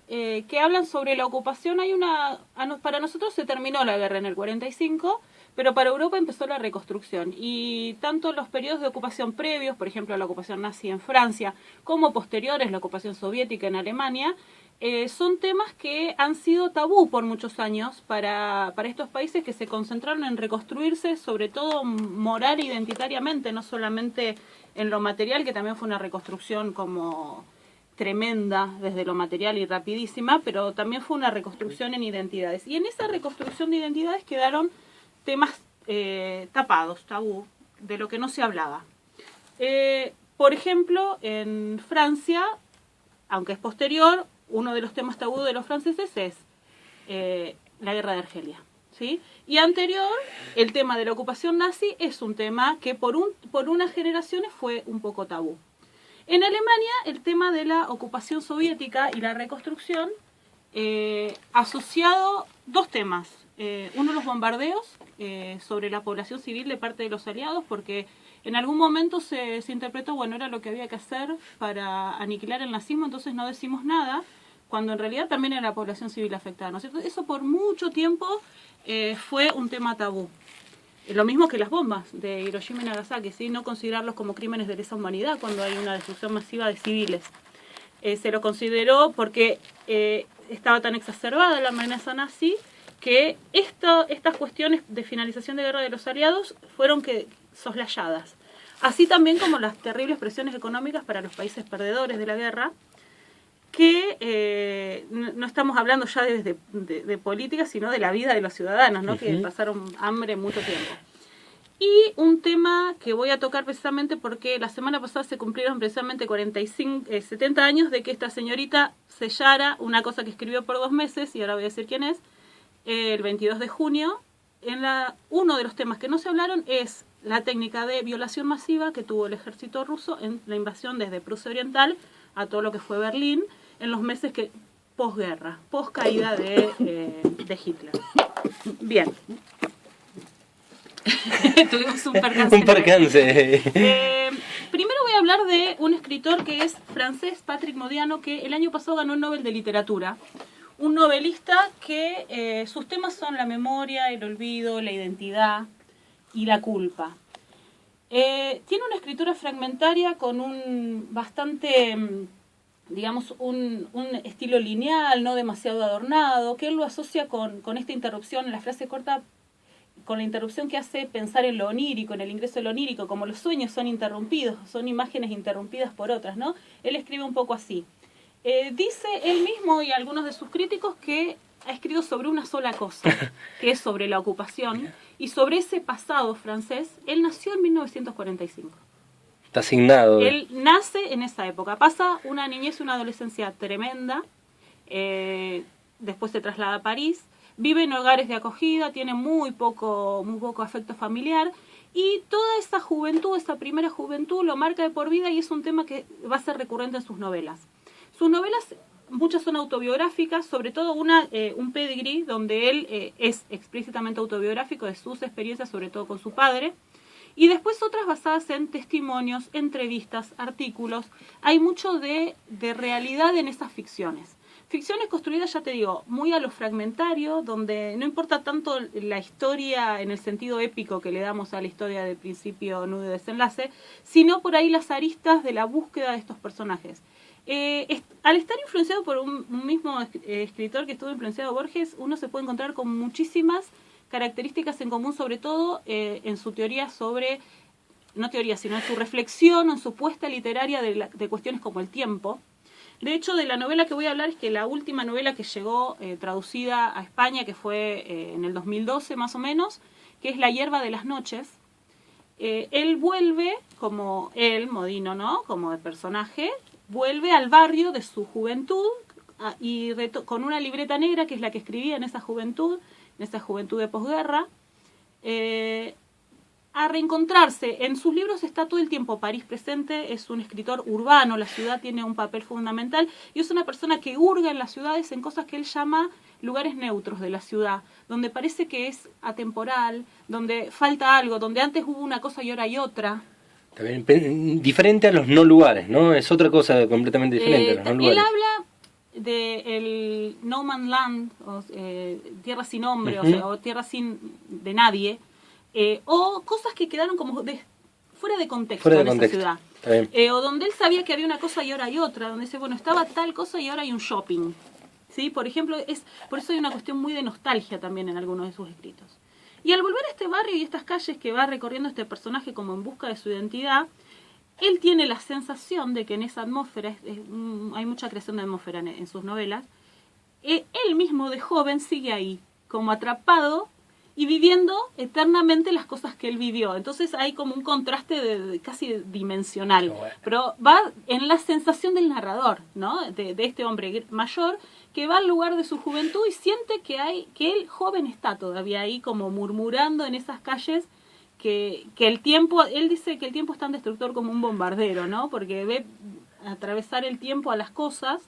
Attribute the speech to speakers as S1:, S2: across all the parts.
S1: que hablan sobre la ocupación. Para nosotros se terminó la guerra en el 45, pero para Europa empezó la reconstrucción. Y tanto los periodos de ocupación previos, por ejemplo la ocupación nazi en Francia, como posteriores, la ocupación soviética en Alemania, son temas que han sido tabú por muchos años para estos países, que se concentraron en reconstruirse, sobre todo moral e identitariamente, no solamente en lo material, que también fue una reconstrucción como tremenda desde lo material y rapidísima, pero también fue una reconstrucción en identidades. Y en esa reconstrucción de identidades quedaron temas tapados, tabú, de lo que no se hablaba. Por ejemplo, en Francia, aunque es posterior, uno de los temas tabú de los franceses es la guerra de Argelia, ¿sí? Y anterior, el tema de la ocupación nazi es un tema que por unas generaciones fue un poco tabú. En Alemania, el tema de la ocupación soviética y la reconstrucción, asociado dos temas. Uno, los bombardeos sobre la población civil de parte de los aliados, porque en algún momento se interpretó, bueno, era lo que había que hacer para aniquilar el nazismo, entonces no decimos nada, cuando en realidad también era la población civil afectada, ¿no es cierto? Eso por mucho tiempo fue un tema tabú. Lo mismo que las bombas de Hiroshima y Nagasaki, ¿sí? No considerarlos como crímenes de lesa humanidad cuando hay una destrucción masiva de civiles. Se lo consideró porque estaba tan exacerbada la amenaza nazi que estas cuestiones de finalización de guerra de los aliados fueron soslayadas. Así también como las terribles presiones económicas para los países perdedores de la guerra, que no estamos hablando ya de política, sino de la vida de los ciudadanos, ¿no? Que pasaron hambre mucho tiempo. Y un tema que voy a tocar precisamente porque la semana pasada se cumplieron precisamente 70 años de que esta señorita sellara una cosa que escribió por 2 meses, y ahora voy a decir quién es, el 22 de junio. Uno de los temas que no se hablaron es la técnica de violación masiva que tuvo el ejército ruso en la invasión desde Prusia Oriental a todo lo que fue Berlín, en los meses posguerra, poscaída de Hitler. Bien. Tuvimos un percance.
S2: Un percance.
S1: Primero voy a hablar de un escritor que es francés, Patrick Modiano, que el año pasado ganó el Nobel de Literatura. Un novelista que sus temas son la memoria, el olvido, la identidad y la culpa. Tiene una escritura fragmentaria con un estilo lineal, no demasiado adornado, que él lo asocia con esta interrupción en la frase corta, con la interrupción que hace pensar en lo onírico, en el ingreso de lo onírico, como los sueños son interrumpidos, son imágenes interrumpidas por otras, ¿no? Él escribe un poco así. Dice él mismo y algunos de sus críticos que ha escrito sobre una sola cosa, que es sobre la ocupación, y sobre ese pasado francés. Él nació en 1945.
S2: Está asignado.
S1: Él nace en esa época, pasa una niñez y una adolescencia tremenda, después se traslada a París, vive en hogares de acogida, tiene muy poco afecto familiar, y toda esa juventud, esa primera juventud, lo marca de por vida, y es un tema que va a ser recurrente en sus novelas. Sus novelas, muchas son autobiográficas, sobre todo un pedigree, donde él es explícitamente autobiográfico de sus experiencias, sobre todo con su padre, y después otras basadas en testimonios, entrevistas, artículos. Hay mucho de realidad en esas ficciones. Ficciones construidas, ya te digo, muy a lo fragmentario, donde no importa tanto la historia en el sentido épico que le damos a la historia de principio, nudo y desenlace, sino por ahí las aristas de la búsqueda de estos personajes. Al estar influenciado por un mismo escritor que estuvo influenciado, Borges, uno se puede encontrar con muchísimas características en común, sobre todo en su teoría sobre, no teoría, sino en su reflexión, en su puesta literaria de cuestiones como el tiempo. De hecho, de la novela que voy a hablar es que la última novela que llegó traducida a España, que fue en el 2012 más o menos, que es La hierba de las noches. Él vuelve, como él, Modino, ¿no? Como de personaje, vuelve al barrio de su juventud y con una libreta negra, que es la que escribía en esa juventud de posguerra, a reencontrarse. En sus libros está todo el tiempo París presente, es un escritor urbano, la ciudad tiene un papel fundamental, y es una persona que hurga en las ciudades en cosas que él llama lugares neutros de la ciudad, donde parece que es atemporal, donde falta algo, donde antes hubo una cosa y ahora hay otra.
S2: También diferente a los no lugares, ¿no? Es otra cosa completamente diferente a los no lugares.
S1: Él habla de el No Man's Land, tierra sin nombre, o sea, o tierra sin de nadie, o cosas que quedaron como fuera de contexto en esa ciudad. O donde él sabía que había una cosa y ahora hay otra, donde dice, bueno, estaba tal cosa y ahora hay un shopping. ¿Sí? Por ejemplo, por eso hay una cuestión muy de nostalgia también en algunos de sus escritos. Y al volver a este barrio y estas calles que va recorriendo este personaje como en busca de su identidad, él tiene la sensación de que en esa atmósfera, hay mucha creación de atmósfera en sus novelas, él mismo de joven sigue ahí, como atrapado y viviendo eternamente las cosas que él vivió. Entonces hay como un contraste casi dimensional, pero va en la sensación del narrador, ¿no? De este hombre mayor que va al lugar de su juventud y siente que él joven está todavía ahí como murmurando en esas calles, que el tiempo, él dice que el tiempo es tan destructor como un bombardero, ¿no? Porque ve atravesar el tiempo a las cosas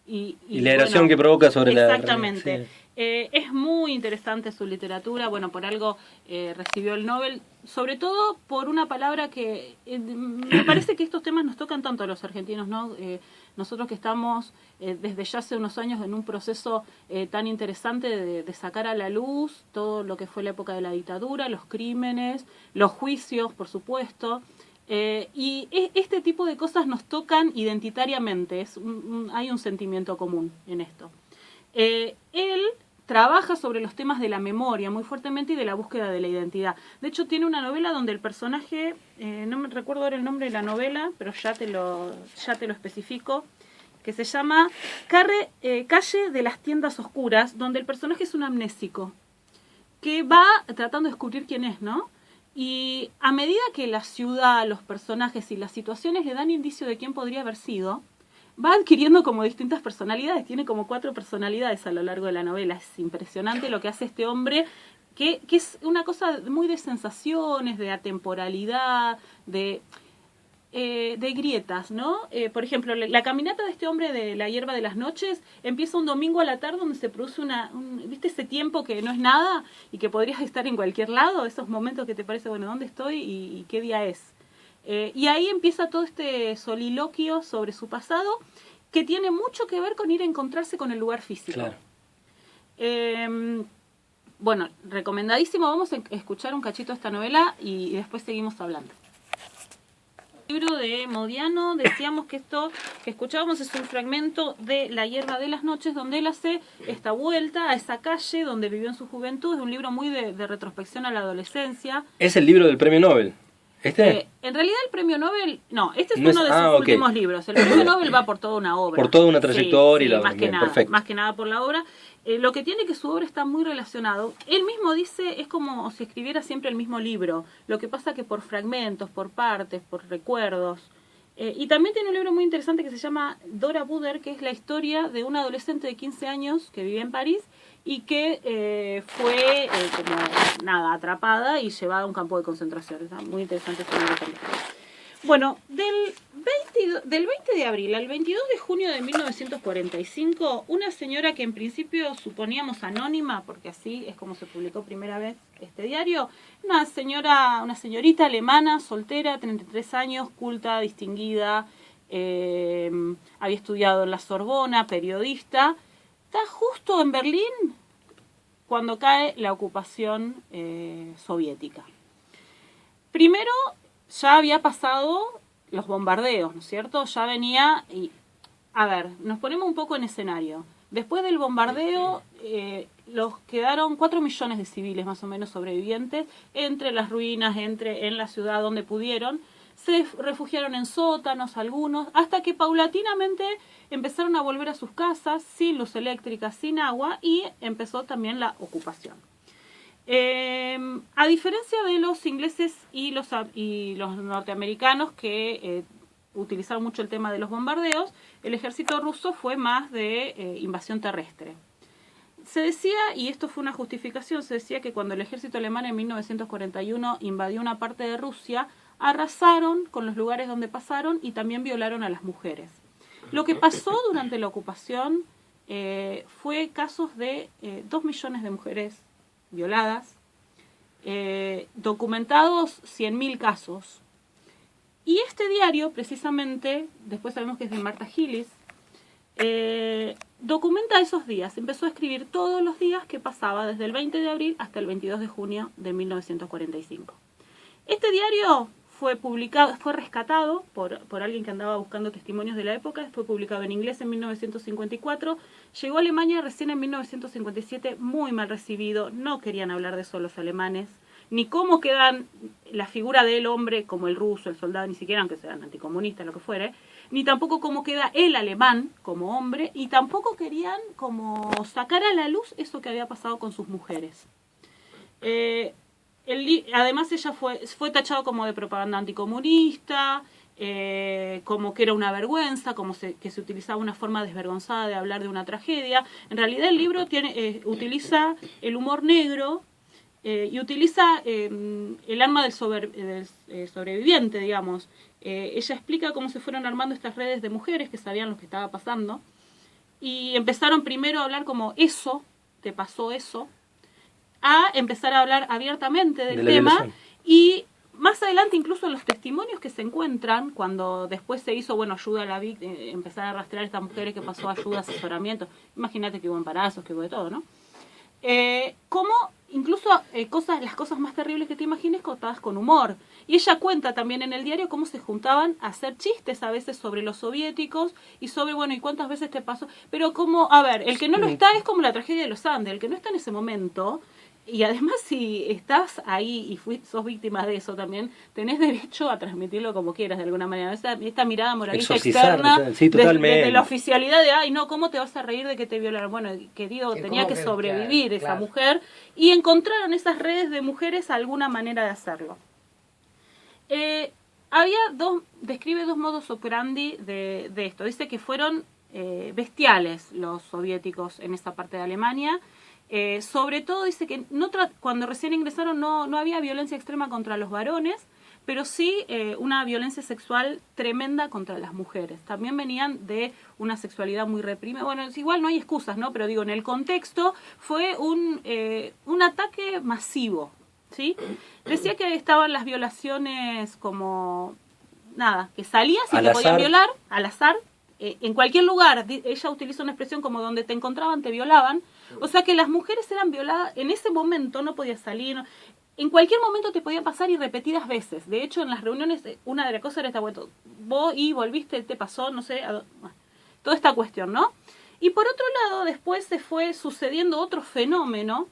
S1: y
S2: la erosión que provoca sobre
S1: exactamente.
S2: la... Sí.
S1: Es muy interesante su literatura, bueno, por algo recibió el Nobel, sobre todo por una palabra que me parece que estos temas nos tocan tanto a los argentinos, ¿no? Nosotros que estamos desde ya hace unos años en un proceso tan interesante de sacar a la luz todo lo que fue la época de la dictadura, los crímenes, los juicios, por supuesto. Y este tipo de cosas nos tocan identitariamente, hay un sentimiento común en esto. Él trabaja sobre los temas de la memoria muy fuertemente y de la búsqueda de la identidad. De hecho, tiene una novela donde el personaje, no me recuerdo ahora el nombre de la novela, pero ya te lo especifico, que se llama Calle de las Tiendas Oscuras, donde el personaje es un amnésico, que va tratando de descubrir quién es, ¿no? Y a medida que la ciudad, los personajes y las situaciones le dan indicio de quién podría haber sido, va adquiriendo como distintas personalidades, tiene como 4 personalidades a lo largo de la novela. Es impresionante lo que hace este hombre, que es una cosa muy de sensaciones, de atemporalidad, de grietas, ¿no? Por ejemplo, la caminata de este hombre de la hierba de las noches empieza un domingo a la tarde donde se produce ¿viste ese tiempo que no es nada y que podrías estar en cualquier lado? Esos momentos que te parece, bueno, ¿dónde estoy y qué día es? Y ahí empieza todo este soliloquio sobre su pasado que tiene mucho que ver con ir a encontrarse con el lugar físico.
S2: Claro.
S1: Bueno, recomendadísimo. Vamos a escuchar un cachito de esta novela y después seguimos hablando. El libro de Modiano, decíamos que esto que escuchábamos es un fragmento de La hierba de las noches, donde él hace esta vuelta a esa calle donde vivió en su juventud. Es un libro muy de retrospección a la adolescencia.
S2: ¿Es el libro del premio Nobel? ¿Este?
S1: En realidad el premio Nobel, no, este es uno de sus últimos libros. El premio Nobel va por toda una obra.
S2: Por toda una trayectoria.
S1: Sí, más que nada, perfecto. Más que nada por la obra. Lo que tiene que su obra está muy relacionado. Él mismo dice, es como si escribiera siempre el mismo libro. Lo que pasa que por fragmentos, por partes, por recuerdos. Y también tiene un libro muy interesante que se llama Dora Buder, que es la historia de una adolescente de 15 años que vivía en París y que fue como atrapada y llevada a un campo de concentración. Está muy interesante este libro también. Bueno, del 20 de abril al 22 de junio de 1945, una señora que en principio suponíamos anónima, porque así es como se publicó primera vez este diario, una señorita alemana, soltera, 33 años, culta, distinguida, había estudiado en la Sorbona, periodista, está justo en Berlín cuando cae la ocupación soviética. Primero, ya había pasado los bombardeos, ¿no es cierto? Ya venía y... A ver, nos ponemos un poco en escenario. Después del bombardeo, quedaron 4 millones de civiles más o menos sobrevivientes, entre las ruinas, en la ciudad donde pudieron. Se refugiaron en sótanos algunos, hasta que paulatinamente empezaron a volver a sus casas, sin luz eléctrica, sin agua, y empezó también la ocupación. A diferencia de los ingleses y los norteamericanos que utilizaron mucho el tema de los bombardeos, el ejército ruso fue más de invasión terrestre. Se decía, y esto fue una justificación, se decía que cuando el ejército alemán en 1941 invadió una parte de Rusia, arrasaron con los lugares donde pasaron y también violaron a las mujeres. Lo que pasó durante la ocupación fue casos de 2 millones de mujeres violadas, documentados 100.000 casos. Y este diario, precisamente, después sabemos que es de Martha Gillis, documenta esos días. Empezó a escribir todos los días que pasaba desde el 20 de abril hasta el 22 de junio de 1945. Este diario fue publicado, fue rescatado por alguien que andaba buscando testimonios de la época, fue publicado en inglés en 1954, llegó a Alemania recién en 1957, muy mal recibido, no querían hablar de eso los alemanes, ni cómo quedan la figura del hombre como el ruso, el soldado, ni siquiera aunque sean anticomunistas, lo que fuere, ni tampoco cómo queda el alemán como hombre, y tampoco querían como sacar a la luz eso que había pasado con sus mujeres. Además ella fue tachado como de propaganda anticomunista, como que era una vergüenza, como que se utilizaba una forma desvergonzada de hablar de una tragedia. En realidad el libro utiliza el humor negro y utiliza el alma del sobreviviente, digamos. Ella explica cómo se fueron armando estas redes de mujeres que sabían lo que estaba pasando y empezaron primero a hablar como eso, te pasó eso, a empezar a hablar abiertamente del tema y más adelante incluso los testimonios que se encuentran cuando después se hizo, ayuda a la víctima, empezar a rastrear a estas mujeres que pasó ayuda, asesoramiento, imagínate que hubo embarazos, que hubo de todo, ¿no? Como incluso las cosas más terribles que te imagines contadas con humor. Y ella cuenta también en el diario cómo se juntaban a hacer chistes a veces sobre los soviéticos y sobre, ¿y cuántas veces te pasó? Pero como, a ver, el que no lo está es como la tragedia de los Andes, el que no está en ese momento. Y además si estás ahí y sos víctima de eso también, tenés derecho a transmitirlo como quieras de alguna manera. Esta mirada moralista externa
S2: sí,
S1: desde la oficialidad de, ay no, ¿cómo te vas a reír de que te violaron? Bueno, querido, tenía que sobrevivir esa mujer y encontraron esas redes de mujeres alguna manera de hacerlo. Describe dos modos operandi de esto. Dice que fueron bestiales los soviéticos en esa parte de Alemania. Sobre todo dice que cuando recién ingresaron no había violencia extrema contra los varones, pero sí una violencia sexual tremenda contra las mujeres. También venían de una sexualidad muy reprimida. Bueno, igual no hay excusas, ¿no? Pero digo, en el contexto fue un ataque masivo, ¿sí? Decía que estaban las violaciones como, que salías y te podían violar al azar. En cualquier lugar, ella utiliza una expresión como donde te encontraban te violaban, o sea que las mujeres eran violadas, en ese momento no podías salir, en cualquier momento te podía pasar y repetidas veces. De hecho en las reuniones una de las cosas era vos volviste, te pasó, no sé, toda esta cuestión, ¿no? Y por otro lado después se fue sucediendo otro fenómeno.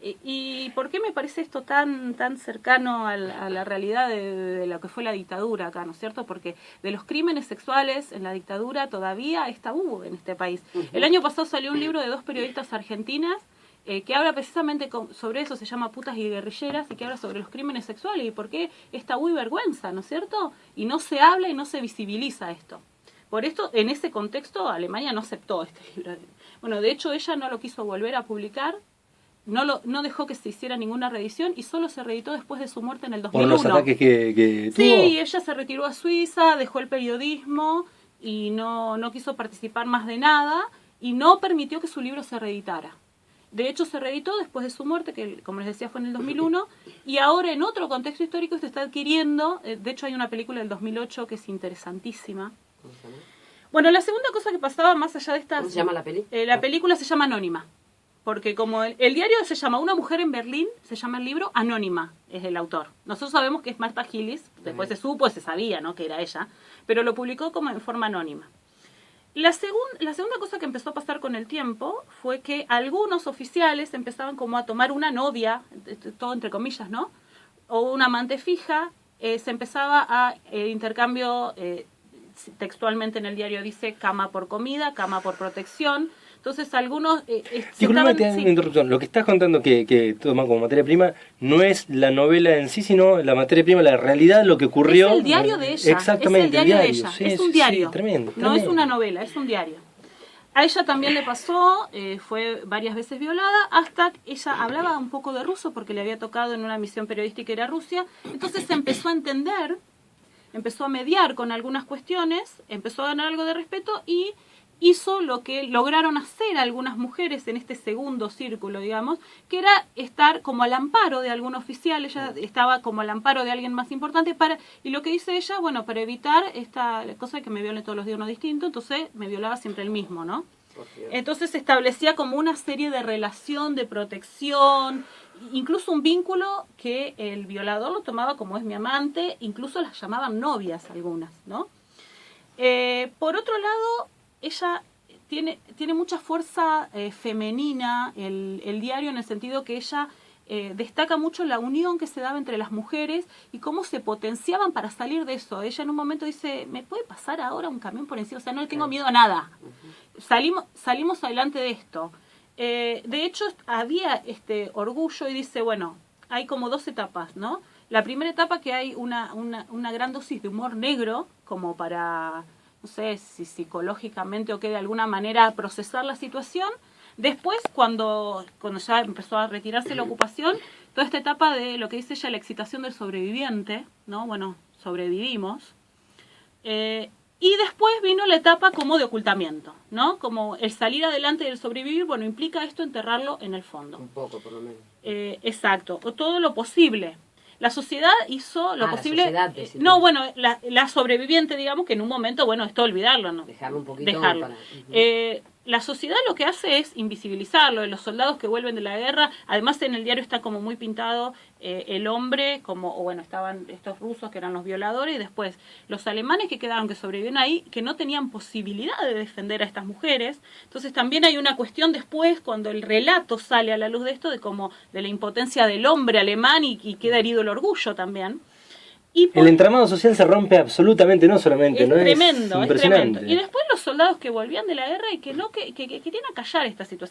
S1: ¿Y por qué me parece esto tan cercano a la realidad de lo que fue la dictadura acá, ¿no es cierto? Porque de los crímenes sexuales en la dictadura todavía es tabú en este país. El año pasado salió un libro de 2 periodistas argentinas que habla precisamente sobre eso, se llama Putas y Guerrilleras, y que habla sobre los crímenes sexuales y por qué es tabú y vergüenza, ¿no es cierto? Y no se habla y no se visibiliza esto. Por esto, en ese contexto, Alemania no aceptó este libro. Bueno, de hecho, ella no lo quiso volver a publicar. No dejó que se hiciera ninguna reedición y solo se reeditó después de su muerte en el 2001.
S2: Por los ataques que tuvo.
S1: Sí, ella se retiró a Suiza, dejó el periodismo y no quiso participar más de nada y no permitió que su libro se reeditara. De hecho, se reeditó después de su muerte, que como les decía fue en el 2001, y ahora en otro contexto histórico se está adquiriendo. De hecho, hay una película del 2008 que es interesantísima. Bueno, la segunda cosa que pasaba más allá de esta...
S3: ¿Cómo se llama la peli?
S1: La película se llama Anónima. Porque como el diario se llama Una mujer en Berlín, se llama el libro Anónima, es el autor. Nosotros sabemos que es Marta Gillis, después se sabía, ¿no?, que era ella, pero lo publicó como en forma anónima. La segunda cosa que empezó a pasar con el tiempo fue que algunos oficiales empezaban como a tomar una novia, todo entre comillas, ¿no?, o una amante fija, se empezaba a intercambio, textualmente en el diario dice cama por comida, cama por protección. Entonces algunos...
S2: interrupción. Lo que estás contando que toma como materia prima no es la novela en sí, sino la materia prima, la realidad, lo que ocurrió.
S1: Es el diario de ella.
S2: Exactamente,
S1: es el diario de ella.
S2: Sí,
S1: es un diario.
S2: Sí, tremendo.
S1: No es una novela, es un diario. A ella también le pasó, fue varias veces violada, hasta ella hablaba un poco de ruso porque le había tocado en una misión periodística ir a Rusia. Entonces se empezó a entender, empezó a mediar con algunas cuestiones, empezó a ganar algo de respeto y hizo lo que lograron hacer algunas mujeres en este segundo círculo, digamos, que era estar como al amparo de algún oficial. Ella estaba como al amparo de alguien más importante y lo que dice ella, bueno, para evitar esta cosa de que me violen todos los días uno distinto, entonces me violaba siempre el mismo, ¿no? Entonces se establecía como una serie de relación, de protección, incluso un vínculo que el violador lo tomaba como es mi amante, incluso las llamaban novias algunas, ¿no? Por otro lado, ella tiene mucha fuerza femenina, el diario, en el sentido que ella destaca mucho la unión que se daba entre las mujeres y cómo se potenciaban para salir de eso. Ella en un momento dice, ¿me puede pasar ahora un camión por encima? O sea, no le tengo miedo a nada. Salimos adelante de esto. De hecho, había este orgullo y dice, bueno, hay como 2 etapas, ¿no? La primera etapa, que hay una gran dosis de humor negro, como para, no sé si psicológicamente o que de alguna manera procesar la situación. Después, cuando ya empezó a retirarse la ocupación, toda esta etapa de lo que dice ella, la excitación del sobreviviente, ¿no? Bueno, sobrevivimos. Y después vino la etapa como de ocultamiento, ¿no? Como el salir adelante del sobrevivir, bueno, implica esto enterrarlo en el fondo.
S3: Un poco, por lo menos.
S1: Exacto, o todo lo posible. La sociedad hizo lo posible.
S3: La sociedad,
S1: no, bueno, la sobreviviente, digamos, que en un momento, bueno, esto olvidarlo, ¿no?
S3: Dejarlo un poquito.
S1: Dejarlo. La sociedad lo que hace es invisibilizarlo. Los soldados que vuelven de la guerra, además en el diario está como muy pintado el hombre, como, o bueno, estaban estos rusos que eran los violadores, y después los alemanes que quedaron, que sobrevivieron ahí, que no tenían posibilidad de defender a estas mujeres. Entonces también hay una cuestión después, cuando el relato sale a la luz de esto, de como de la impotencia del hombre alemán y queda herido el orgullo también.
S2: El entramado social se rompe absolutamente, no solamente,
S1: es
S2: ¿no?
S1: Tremendo,
S2: es impresionante.
S1: tremendo. Y después los soldados que volvían de la guerra y que querían acallar esta situación.